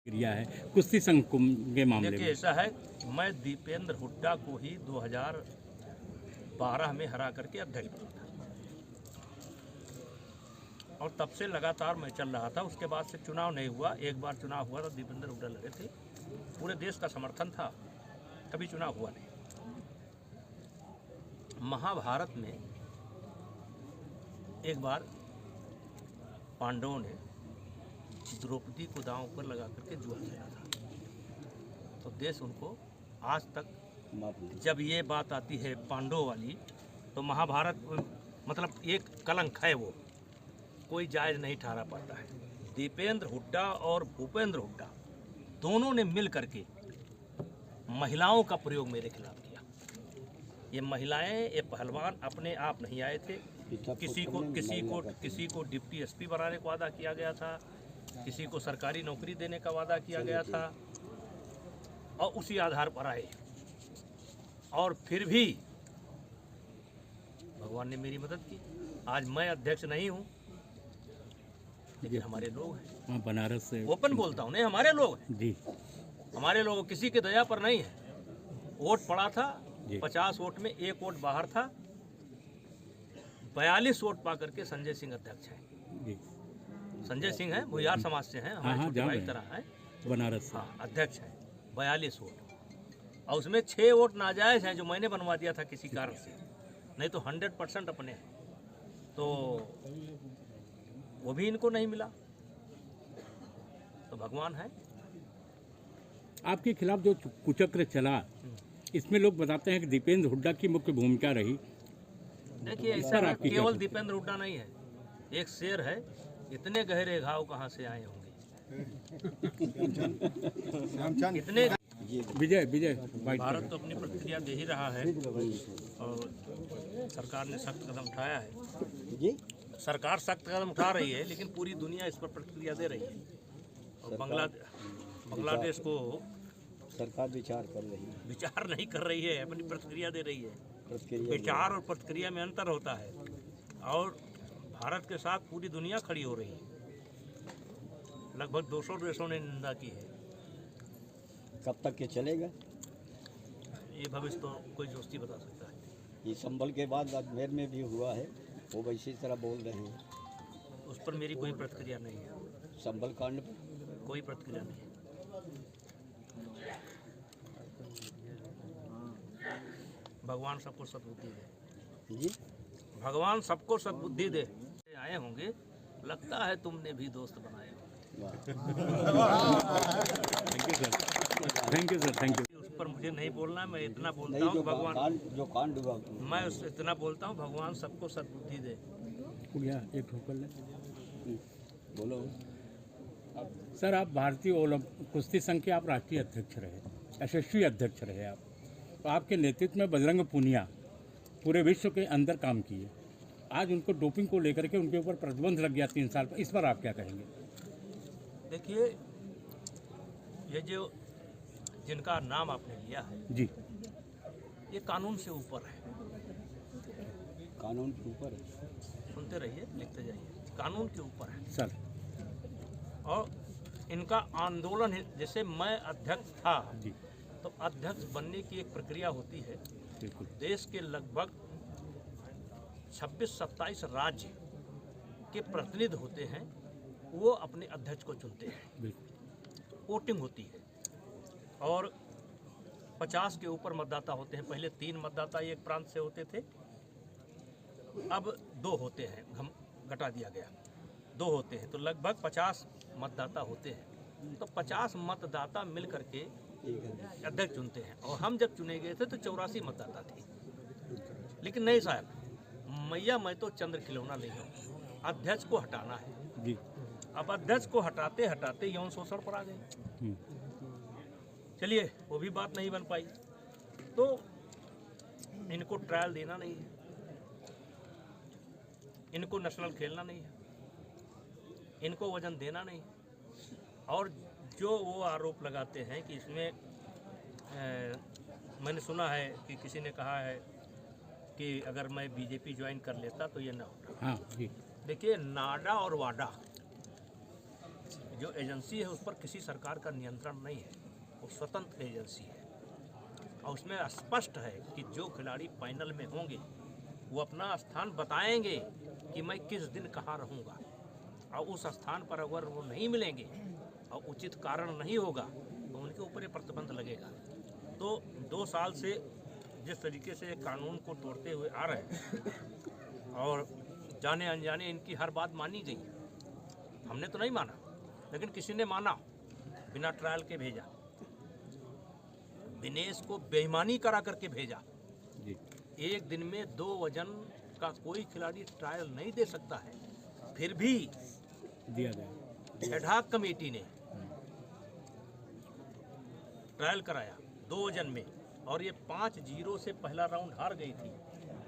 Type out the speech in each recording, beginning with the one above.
क्रिया है कुश्ती संघ के मामले देखिए में। ऐसा है, मैं दीपेंद्र हुड्डा को ही 2012 में हरा करके अध्यक्ष बना था और तब से लगातार मैं चल रहा था। उसके बाद से चुनाव नहीं हुआ। एक बार चुनाव हुआ था, दीपेंद्र हुड्डा लड़े थे, पूरे देश का समर्थन था, कभी चुनाव हुआ नहीं। महाभारत में एक बार पांडवों ने द्रौपदी को दांव पर लगा करके जुआ खेला था, तो देश उनको आज तक, जब ये बात आती है पांडवों वाली, तो महाभारत मतलब एक कलंक है, वो कोई जायज़ नहीं ठहरा पाता है। दीपेंद्र हुड्डा और भूपेंद्र हुड्डा दोनों ने मिल करके महिलाओं का प्रयोग मेरे खिलाफ किया। ये महिलाएं, ये पहलवान अपने आप नहीं आए थे। किसी को डिप्टी एसपी बनाने का वादा किया गया था, किसी को सरकारी नौकरी देने का वादा किया गया था, और उसी आधार पर आए। और फिर भी भगवान ने मेरी मदद की। आज मैं अध्यक्ष नहीं हूँ, लेकिन हमारे लोग हैं। हाँ, बनारस से ओपन बोलता हूँ, नहीं हमारे लोग हैं जी। हमारे लोग, किसी के दया पर नहीं है। वोट पड़ा था, जी। 50 वोट में 1 वोट बाहर था। 42 वोट पा करके संजय सिंह अध्यक्ष हैं। जी। संजय सिंह हैं, भुयार समाज से हैं, हाँ, हमारे छोटे जान भाई रहे तरह हैं। बनारस से। हाँ, अध्यक्ष हैं। 42 वोट, और उसमें 6 वोट नाजायज़ हैं जो मैंने बनवा दिया था किसी कारण से, नहीं तो 100% अपने हैं। तो वो भी इनको नहीं मिला, तो भगवान है। आपके खिलाफ जो कुचक्र चला, इसमें लोग बताते हैं कि दीपेंद्र हुड्डा की मुख्य भूमिका रही। देखिए इस ऐसा पर है, आपकी क्या केवल सोच? दीपेंद्र हुड्डा नहीं है, एक शेर है, इतने गहरे घाव कहाँ से आए होंगे, इतने। विजय विजय बाइट भारत तो अपनी प्रतिक्रिया दे ही रहा है, और सरकार ने सख्त कदम उठाया है। सरकार सख्त कदम उठा रही है, लेकिन पूरी दुनिया इस पर प्रतिक्रिया दे रही है। और बांग्लादेश को सरकार विचार कर रही है, विचार नहीं कर रही है, अपनी प्रतिक्रिया दे रही है। प्रतिक्रिया विचार और प्रतिक्रिया में अंतर होता है, और भारत के साथ पूरी दुनिया खड़ी हो रही है। लगभग 200 देशों ने निंदा की है। कब तक के चलेगा? ये भविष्य तो कोई जोशी बता सकता है। ये संभल के बाद अजमेर में भी हुआ है, वो वैसी तरह बोल रहे हैं। उस पर मेरी कोई प्रतिक्रिया नहीं है, संभल कांड पर कोई प्रतिक्रिया नहीं है। भगवान सबको सद्बुद्धि दे, जी। भगवान सबको सद्बुद्धि दे। आए होंगे, लगता है तुमने भी दोस्त बनाए होंगे। Thank you sir, thank you. उस पर मुझे नहीं बोलना, मैं इतना बोलता नहीं, हूँ भगवान, जो कांड हुआ मैं उससे इतना बोलता हूँ, भगवान सबको सद्बुद्धि दे। भैया एक ठोकर ले। बोलो। सर, आप भारतीय कुश्ती संघ के आप राष्ट्रीय अध्यक्ष रहे, यशस्वी अध्यक्ष रहे आप, तो आपके नेतृत्व में बजरंग पूनिया पूरे विश्व के अंदर काम किए। आज उनको डोपिंग को लेकर के उनके ऊपर प्रतिबंध लग गया 3 साल पर, इस पर आप क्या कहेंगे? देखिए, ये जो जिनका नाम आपने लिया है जी, ये कानून से ऊपर है। कानून के ऊपर है। सुनते रहिए, लिखते जाइए, कानून के ऊपर है सर। और इनका आंदोलन है। जैसे मैं अध्यक्ष था, जी, तो अध्यक्ष बनने की एक प्रक्रिया होती है। बिल्कुल। देश के लगभग 26-27 राज्य के प्रतिनिधि होते हैं, वो अपने अध्यक्ष को चुनते हैं। बिल्कुल। वोटिंग होती है, और 50 के ऊपर मतदाता होते हैं। पहले 3 मतदाता एक प्रांत से होते थे, अब 2 होते हैं, घटा दिया गया, 2 होते हैं, तो लगभग 50 मतदाता होते हैं। तो 50 मतदाता मिल करके अध्यक्ष चुनते हैं। और हम जब चुने गए थे तो 84 मतदाता थे। लेकिन नहीं साहब, मैं तो चंद्र खिलौना नहीं हूँ, अध्यक्ष को हटाना है जी। अब अध्यक्ष को हटाते हटाते यौन शोषण पर आ गए। चलिए, वो भी बात नहीं बन पाई, तो इनको ट्रायल देना नहीं है, इनको नेशनल खेलना नहीं है, इनको वजन देना नहीं है। और जो वो आरोप लगाते हैं कि इसमें मैंने सुना है कि किसी ने कहा है कि अगर मैं बीजेपी ज्वाइन कर लेता तो ये ना होता। हाँ जी। देखिए, नाडा और वाडा जो एजेंसी है उस पर किसी सरकार का नियंत्रण नहीं है, वो स्वतंत्र एजेंसी है और उसमें स्पष्ट है कि जो खिलाड़ी फाइनल में होंगे वो अपना स्थान बताएंगे कि मैं किस दिन कहाँ रहूँगा, और उस स्थान पर अगर वो नहीं मिलेंगे और उचित कारण नहीं होगा तो उनके ऊपर ये प्रतिबंध लगेगा। तो 2 साल से जिस तरीके से कानून को तोड़ते हुए आ रहे हैं और जाने अनजाने इनकी हर बात मानी गई, हमने तो नहीं माना लेकिन किसी ने माना, बिना ट्रायल के भेजा, दिनेश को बेईमानी करा करके भेजा। जी। एक दिन में 2 वजन का कोई खिलाड़ी ट्रायल नहीं दे सकता है, फिर भी दिया गया। एडहॉक कमेटी ने ट्रायल कराया 2 वजन में और ये 5-0 से पहला राउंड हार गई थी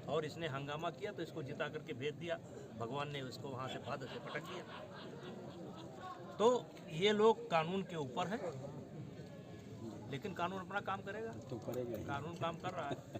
और इसने हंगामा किया तो इसको जिता करके भेज दिया, भगवान ने उसको वहाँ से बादल से पटक दिया। तो ये लोग कानून के ऊपर हैं, लेकिन कानून अपना काम करेगा, तो करेंगे ही। कानून काम कर रहा है।